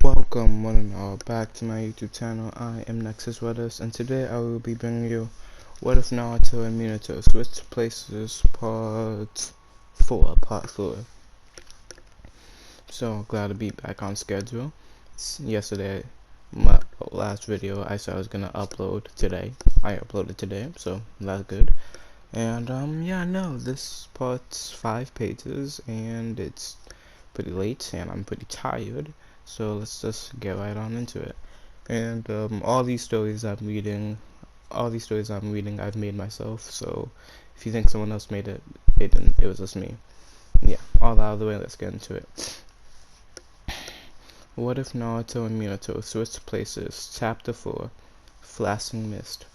Welcome one and all back to my YouTube channel. I am Nexus Weathers, and today I will be bringing you What If Naruto and Minato Switched Places Part 4. So glad to be back on schedule. Yesterday, my last video I said I was gonna upload today. I uploaded today, so that's good. And yeah, no, this part's 5 pages and it's pretty late and I'm pretty tired. So let's just get right on into it. And all these stories I'm reading, I've made myself. So if you think someone else made it, it didn't. It was just me. Yeah, all out of the way. Let's get into it. What if Naruto and Minato switched places? Chapter 4: Flashing Mist.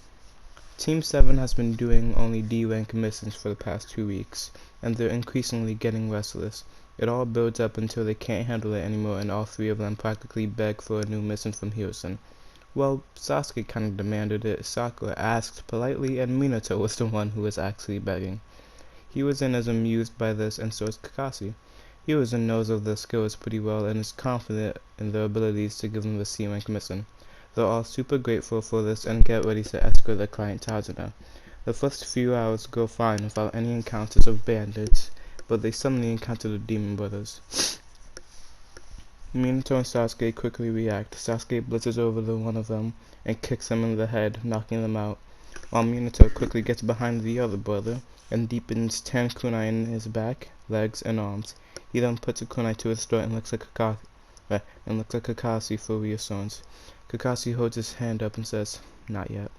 Team 7 has been doing only D-rank missions for the past 2 weeks, and they're increasingly getting restless. It all builds up until they can't handle it anymore, and all 3 of them practically beg for a new mission from Hirosen. Well, Sasuke kind of demanded it, Sakura asked politely, and Minato was the one who was actually begging. Hirosen is amused by this, and so is Kakashi. Hirosen knows of their skills pretty well and is confident in their abilities to give them the C-rank mission. They're all super grateful for this and get ready to escort their client Tajina. The first few hours go fine without any encounters of bandits, but they suddenly encounter the Demon Brothers. Minato and Sasuke quickly react. Sasuke blitzes over one of them and kicks him in the head, knocking them out, while Minato quickly gets behind the other brother and deepens 10 kunai in his back, legs, and arms. He then puts a kunai to his throat and looks at Kakashi for reassurance. Kakashi holds his hand up and says, "Not yet."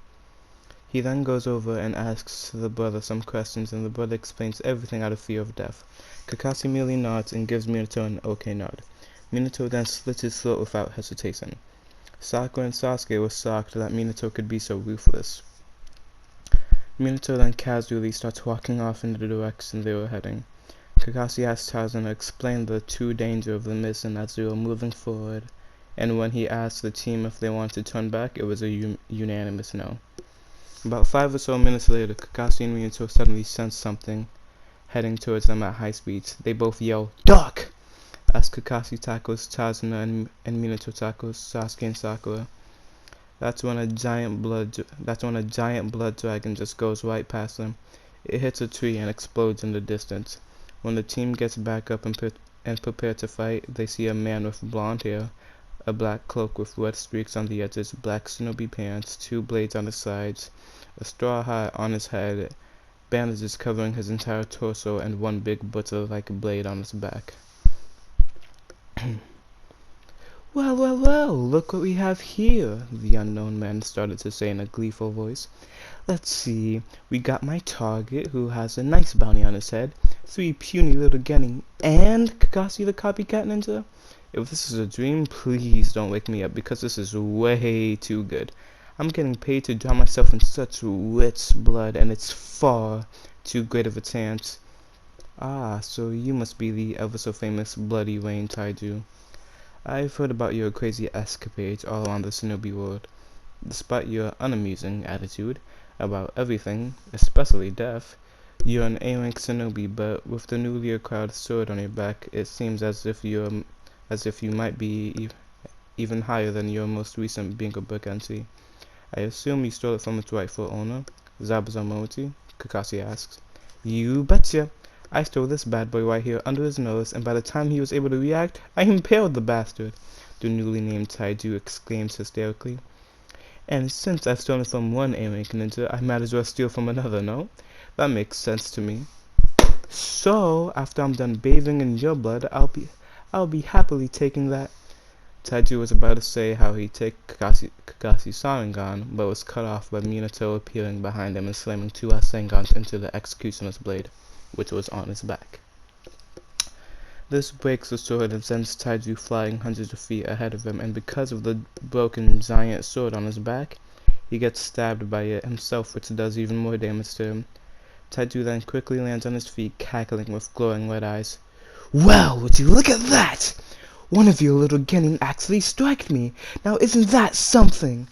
He then goes over and asks the brother some questions, and the brother explains everything out of fear of death. Kakashi merely nods and gives Minato an okay nod. Minato then slits his throat without hesitation. Sakura and Sasuke were shocked that Minato could be so ruthless. Minato then casually starts walking off in the direction they were heading. Kakashi asks Tajin to explain the true danger of the mission as they were moving forward, and when he asked the team if they wanted to turn back, it was a unanimous no. About 5 or so minutes later, Kakashi and Minato suddenly sense something heading towards them at high speeds. They both yell, "Duck!" as Kakashi tackles Tajina and Minato tackles Sasuke and Sakura. That's when a giant blood dragon just goes right past them. It hits a tree and explodes in the distance. When the team gets back up and prepare to fight, they see a man with blonde hair, a black cloak with red streaks on the edges, black shinobi pants, 2 blades on the sides, a straw hat on his head, bandages covering his entire torso, and 1 big butcher-like blade on his back. Well, look what we have here, the unknown man started to say in a gleeful voice. Let's see, we got my target, who has a nice bounty on his head, 3 puny little Genin, and Kakashi the copycat ninja? If this is a dream, please don't wake me up, because this is way too good. I'm getting paid to drown myself in such rich blood, and it's far too great of a chance. Ah, so you must be the ever-so-famous Bloody Rain Taiju. I've heard about your crazy escapades all around the shinobi world. Despite your unamusing attitude about everything, especially death, you're an A-rank shinobi, but with the newly acquired sword on your back, it seems as if you might be even higher than your most recent bingo book entry. I assume you stole it from its rightful owner, Zabuza Momochi? Kakashi asks. You betcha! I stole this bad boy right here under his nose, and by the time he was able to react, I impaled the bastard, the newly named Taiju exclaims hysterically. And since I've stolen from one A-rank ninja, I might as well steal from another, no? That makes sense to me. So, after I'm done bathing in your blood, I'll be happily taking that. Taiju was about to say how he'd take Kakashi's Sharingan, but was cut off by Minato appearing behind him and slamming 2 Rasengans into the executioner's blade, which was on his back. This breaks the sword and sends Taiju flying hundreds of feet ahead of him, and because of the broken giant sword on his back, he gets stabbed by it himself, which does even more damage to him. Taiju then quickly lands on his feet, cackling with glowing red eyes. Well, would you look at that! One of your little Genin actually struck me! Now isn't that something?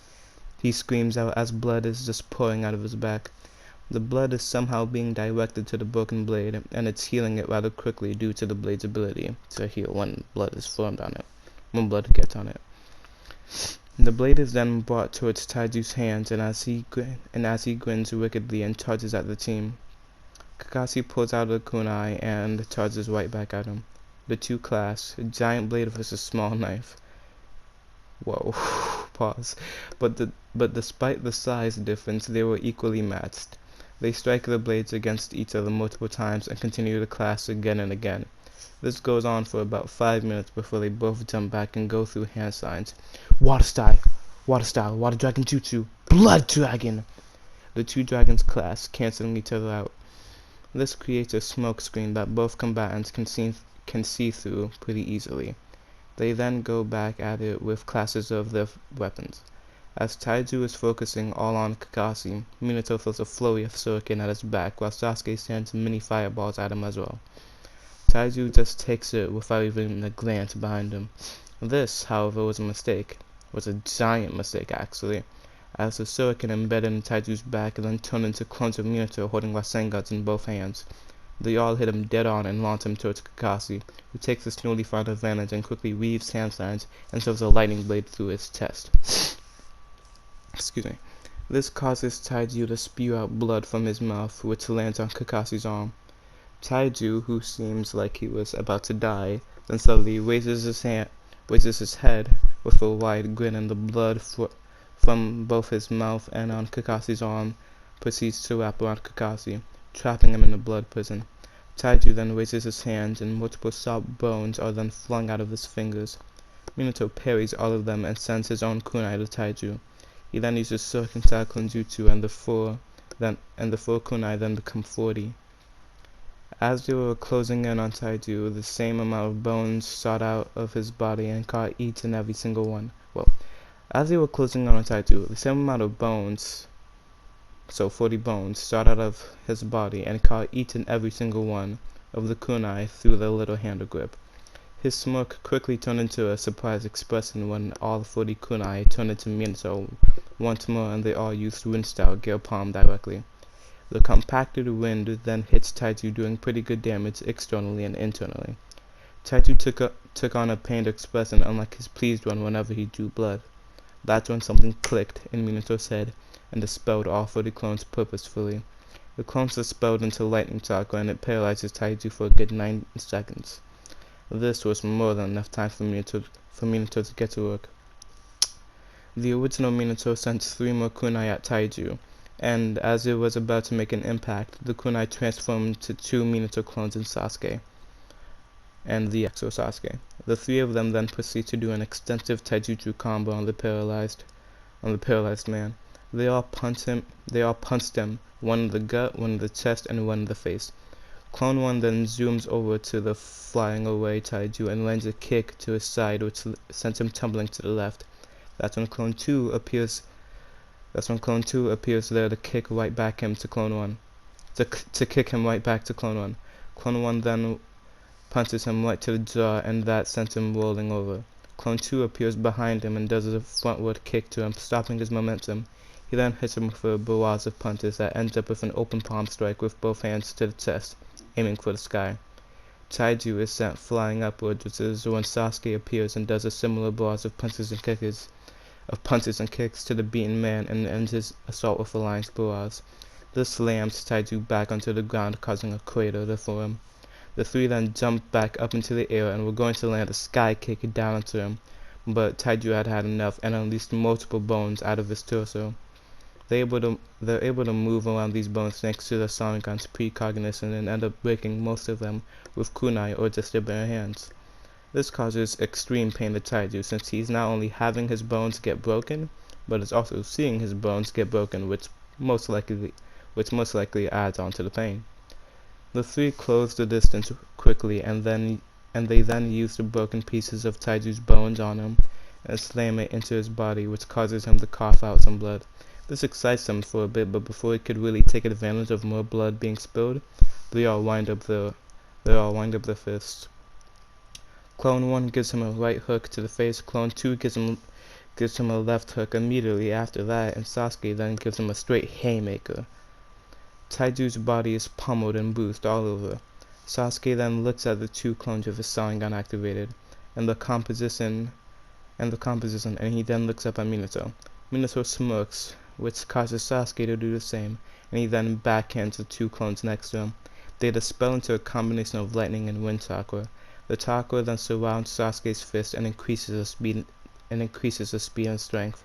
He screams out as blood is just pouring out of his back. The blood is somehow being directed to the broken blade, and it's healing it rather quickly due to the blade's ability to heal when blood is formed on it, when blood gets on it. The blade is then brought towards Taiju's hands, and as he grins wickedly and charges at the team, Kakashi pulls out a kunai and charges right back at him. The two clash, a giant blade versus small knife. Whoa, pause. But despite the size difference, they were equally matched. They strike the blades against each other multiple times and continue to clash again and again. This goes on for about 5 minutes before they both jump back and go through hand signs. Water style, water dragon jutsu, blood dragon! The two dragons clash, canceling each other out. This creates a smoke screen that both combatants can see through pretty easily. They then go back at it with classes of their weapons. As Taiju is focusing all on Kakashi, Minato throws a flurry of shuriken at his back while Sasuke sends mini fireballs at him as well. Taiju just takes it without even a glance behind him. This, however, was a mistake. Was a giant mistake, actually, as the shuriken embedded in Taiju's back and then turned into clones of Minato holding Rasengans in both hands. They all hit him dead on and launch him towards Kakashi, who takes this newly found advantage and quickly weaves hand signs and shoves a lightning blade through his chest. Excuse me. This causes Taiju to spew out blood from his mouth, which lands on Kakashi's arm. Taiju, who seems like he was about to die, then suddenly raises his head with a wide grin, and the blood from both his mouth and on Kakashi's arm proceeds to wrap around Kakashi, trapping him in a blood prison. Taiju then raises his hands, and multiple sharp bones are then flung out of his fingers. Minato parries all of them and sends his own kunai to Taiju. He then uses Shuriken style Jutsu, and the four kunai then become 40. As they were closing in on Taiju, the same amount of bones shot out of his body and caught each and every single one. As they were closing in on Taiju, the same amount of bones, so 40 bones, shot out of his body and caught each and every single one of the kunai through the little handle grip. His smirk quickly turned into a surprised expression when all 40 kunai turned into Minato once more, and they all used wind style Gale Palm directly. The compacted wind then hits Taiju, doing pretty good damage externally and internally. Taiju took on a pained expression unlike his pleased one whenever he drew blood. That's when something clicked in Minato's head and dispelled all 40 clones purposefully. The clones dispelled into lightning chakra, and it paralyzes Taiju for a good 9 seconds. This was more than enough time for Minato to get to work. The original Minato sent 3 more kunai at Taiju, and as it was about to make an impact, the kunai transformed to 2 Minato clones in Sasuke and the Exo Sasuke. The 3 of them then proceed to do an extensive taijutsu combo on the paralyzed man. They all punched him, one in the gut, one in the chest, and one in the face. Clone 1 then zooms over to the flying away Taiju and lands a kick to his side, which sends him tumbling to the left. That's when Clone 2 appears there to kick right back him to Clone 1. To kick him right back to Clone 1. Clone 1 then punches him right to the jaw, and that sends him rolling over. Clone 2 appears behind him and does a frontward kick to him, stopping his momentum. He then hits him with a barrage of punches that ends up with an open palm strike with both hands to the chest, aiming for the sky. Taiju is sent flying upwards, which is when Sasuke appears and does a similar barrage of punches and kicks to the beaten man and ends his assault with a lion's barrage. This slams Taiju back onto the ground, causing a crater to form. The 3 then jumped back up into the air and were going to land a sky kick down onto him, but Taiju had had enough and unleashed multiple bones out of his torso. They're able to move around these bones thanks to the Sharingan's precognition and end up breaking most of them with kunai or just their bare hands. This causes extreme pain to Taiju, since he's not only having his bones get broken, but is also seeing his bones get broken, which most likely adds on to the pain. The 3 close the distance quickly, and they then use the broken pieces of Taiju's bones on him and slam it into his body, which causes him to cough out some blood. This excites him for a bit, but before he could really take advantage of more blood being spilled, they all wind up their fists. Clone 1 gives him a right hook to the face. Clone 2 gives him a left hook immediately after that, and Sasuke then gives him a straight haymaker. Taiju's body is pummeled and bruised all over. Sasuke then looks at the 2 clones with his Sharingan activated, and the composition and the composition, and he then looks up at Minato. Minato smirks, which causes Sasuke to do the same, and he then backhands the two clones next to him. They dispel into a combination of lightning and wind chakra. The chakra then surrounds Sasuke's fist and increases the speed and strength.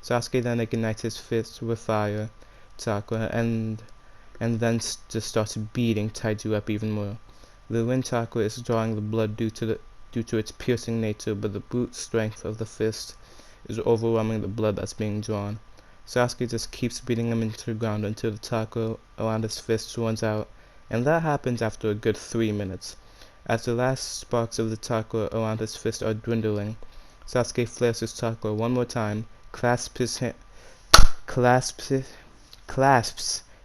Sasuke then ignites his fist with fire chakra and then just starts beating Taiju up even more. The wind chakra is drawing the blood due to its piercing nature, but the brute strength of the fist is overwhelming the blood that's being drawn. Sasuke just keeps beating him into the ground until the chakra around his fist runs out, and that happens after a good 3 minutes. As the last sparks of the chakra around his fist are dwindling, Sasuke flares his chakra one more time, clasps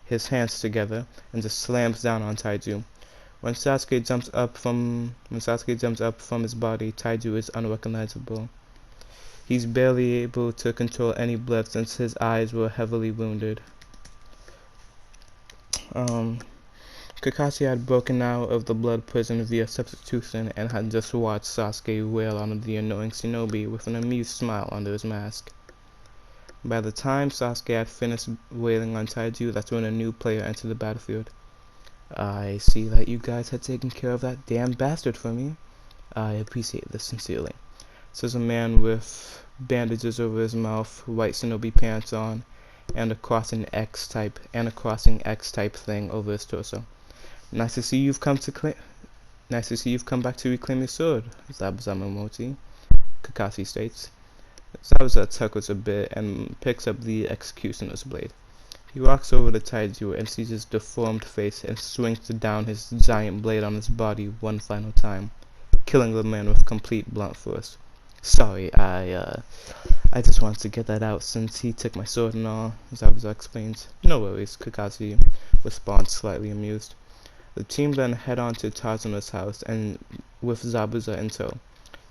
his hands together, and just slams down on Taiju. When Sasuke jumps up from his body, Taiju is unrecognizable. He's barely able to control any blood since his eyes were heavily wounded. Kakashi had broken out of the blood prison via substitution and had just watched Sasuke wail on the annoying shinobi with an amused smile under his mask. By the time Sasuke had finished wailing on Taiju, that's when a new player entered the battlefield. I see that you guys had taken care of that damn bastard for me. I appreciate this sincerely, says a man with bandages over his mouth, white shinobi pants on, and a crossing X type thing over his torso. Nice to see you've come back to reclaim your sword, Zabuza Momochi, Kakashi states. Zabuza chuckles a bit and picks up the executioner's blade. He walks over to Taiju and sees his deformed face and swings down his giant blade on his body one final time, killing the man with complete blunt force. Sorry, I just wanted to get that out since he took my sword and all, Zabuza explains. No worries, Kakashi responds, slightly amused. The team then head on to Tazuna's house and with Zabuza in tow,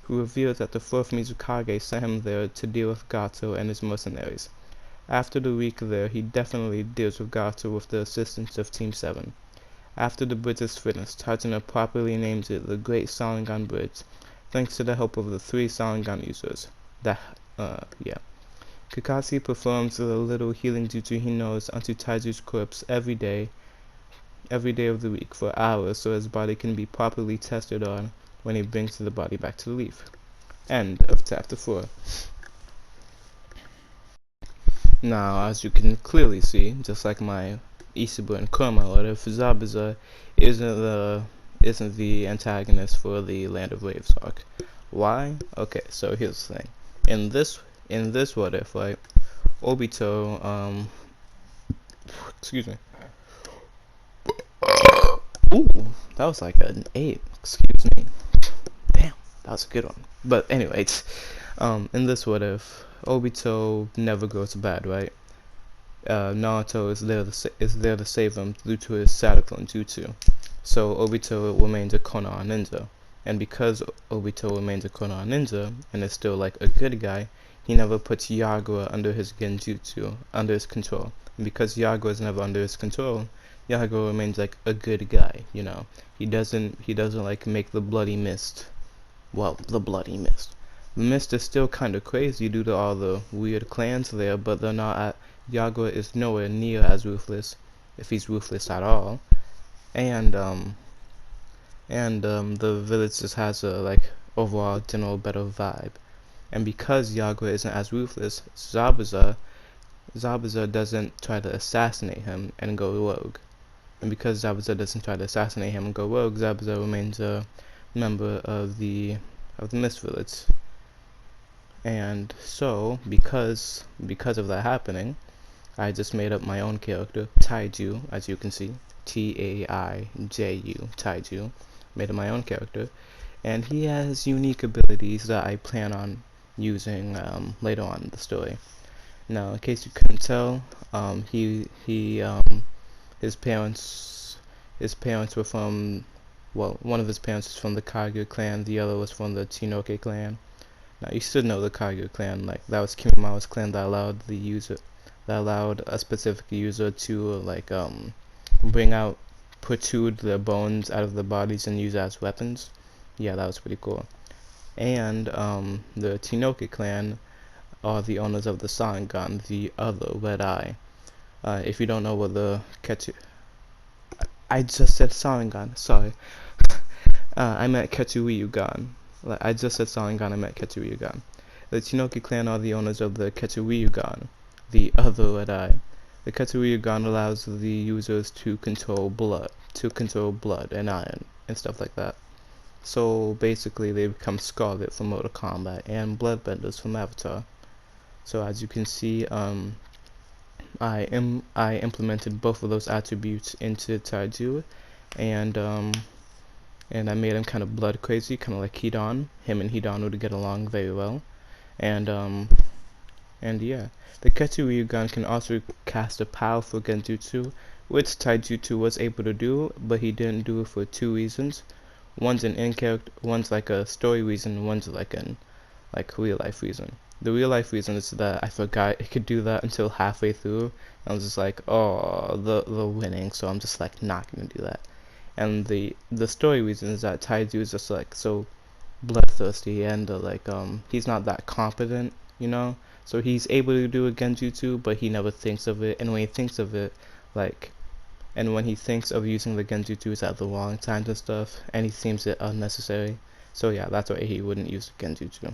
who reveals that the 4th Mizukage sent him there to deal with Gato and his mercenaries. After the week there, he definitely deals with Gato with the assistance of Team 7. After the bridge is finished, Tazuna properly names it the Great Sharingan Bridge, thanks to the help of the 3 Sharingan users. Kakashi performs the little healing jutsu he knows onto Taiju's corpse every day of the week for hours so his body can be properly tested on when he brings the body back to the leaf. End of chapter 4. Now, as you can clearly see, just like my Ichiba and Kurama order, Zabuza isn't the antagonist for the Land of Waves arc. Why? Okay, so here's the thing. In this what if, right, Obito, excuse me. Ooh, that was like an 8, excuse me. Damn, that was a good one. But anyways, in this what if, Obito never goes bad, right? Naruto is there to save him due to his Sadokon Jutsu. So Obito remains a Konoha ninja. And because Obito remains a Konoha ninja and is still like a good guy, he never puts Yagura under his genjutsu, under his control. And because Yagura is never under his control, Yagura remains like a good guy, you know. He doesn't like make the bloody mist. Well, the bloody mist. The mist is still kind of crazy due to all the weird clans there, but they're not Yagura is nowhere near as ruthless, if he's ruthless at all. And the village just has a like overall general better vibe. And because Yagura isn't as ruthless, Zabuza doesn't try to assassinate him and go rogue. And because Zabuza doesn't try to assassinate him and go rogue, Zabuza remains a member of the Mist Village. And so, because of that happening, I just made up my own character, Taiju, as you can see, Taiju, Taiju. Made up my own character, and he has unique abilities that I plan on using later on in the story. Now, in case you couldn't tell, his parents were from, well, one of his parents is from the Kagyu clan, the other was from the Chinoke clan. Now, you should know the Kagyu clan, like, that was Kimimao's clan that allowed a specific user to, protrude their bones out of the bodies and use as weapons. Yeah, that was pretty cool. and the Tinoki clan are the owners of the Sharingan, the other red eye. If you don't know what the Ketsu... I just said Sharingan, sorry. I meant Ketsuryugan. I just said Sharingan, I meant Ketsuryugan. The Tinoki clan are the owners of the Ketsuryugan, the other red eye. The Ketsuryugan allows the users to control blood and iron and stuff like that. So basically they become Scarlet from Mortal Kombat and Bloodbenders from Avatar. So as you can see, I implemented both of those attributes into Taiju, and I made him kind of blood crazy, kind of like Hidan. Him and Hidan would get along very well, and yeah, the Ketsuryugan can also cast a powerful Genjutsu, which Taijutsu was able to do, but he didn't do it for two reasons. One's an in-character, one's like a story reason, one's like an real life reason. The real life reason is that I forgot it could do that until halfway through. I was just like, oh, the winning, so I'm just like not gonna do that. And the story reason is that Taiju is just like so bloodthirsty and he's not that competent, you know. So he's able to do a Genjutsu, but he never thinks of it. And when he thinks of it, when he thinks of using the Genjutsu, it's at the wrong times and stuff, and he seems it unnecessary. So yeah, that's why he wouldn't use the Genjutsu.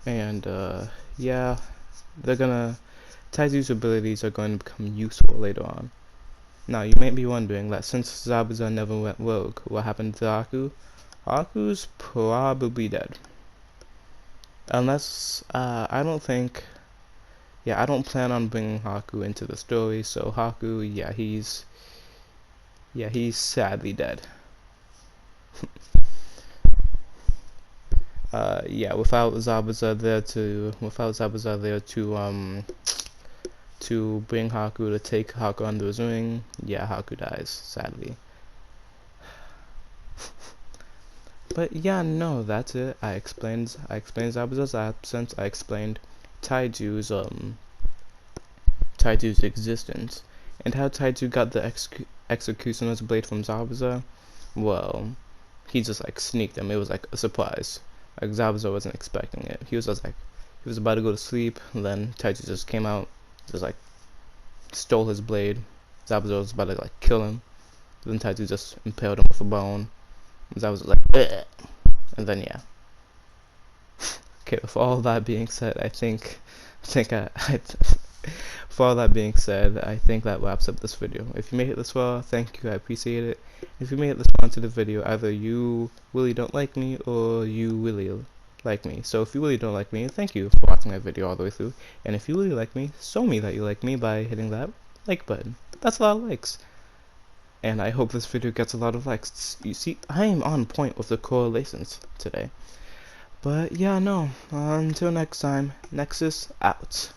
And yeah, Taizu's abilities are going to become useful later on. Now you may be wondering that since Zabuza never went rogue, what happened to Haku? Haku's probably dead. Unless, I don't plan on bringing Haku into the story, so Haku, he's sadly dead. Yeah, without Zabuza there to bring Haku, to take Haku under his wing, yeah, Haku dies, sadly. But yeah, no, that's it. I explained Zabuza's absence. I explained Taiju's existence, and how Taiju got the Executioner's blade from Zabuza. Well, he just like sneaked him. It was like a surprise. Like Zabuza wasn't expecting it. He was about to go to sleep, and then Taiju just came out, just like stole his blade. Zabuza was about to like kill him. Then Taiju just impaled him with a bone. And Zabuza was like, bleh. And then yeah. Okay, with all that being said, I think for all that being said, I think that wraps up this video. If you made it this far, thank you, I appreciate it. If you made it this far into the video, either you really don't like me or you really like me. So if you really don't like me, thank you for watching my video all the way through. And if you really like me, show me that you like me by hitting that like button. That's a lot of likes. And I hope this video gets a lot of likes. You see, I am on point with the correlations today. But yeah, no, until next time, Nexus out.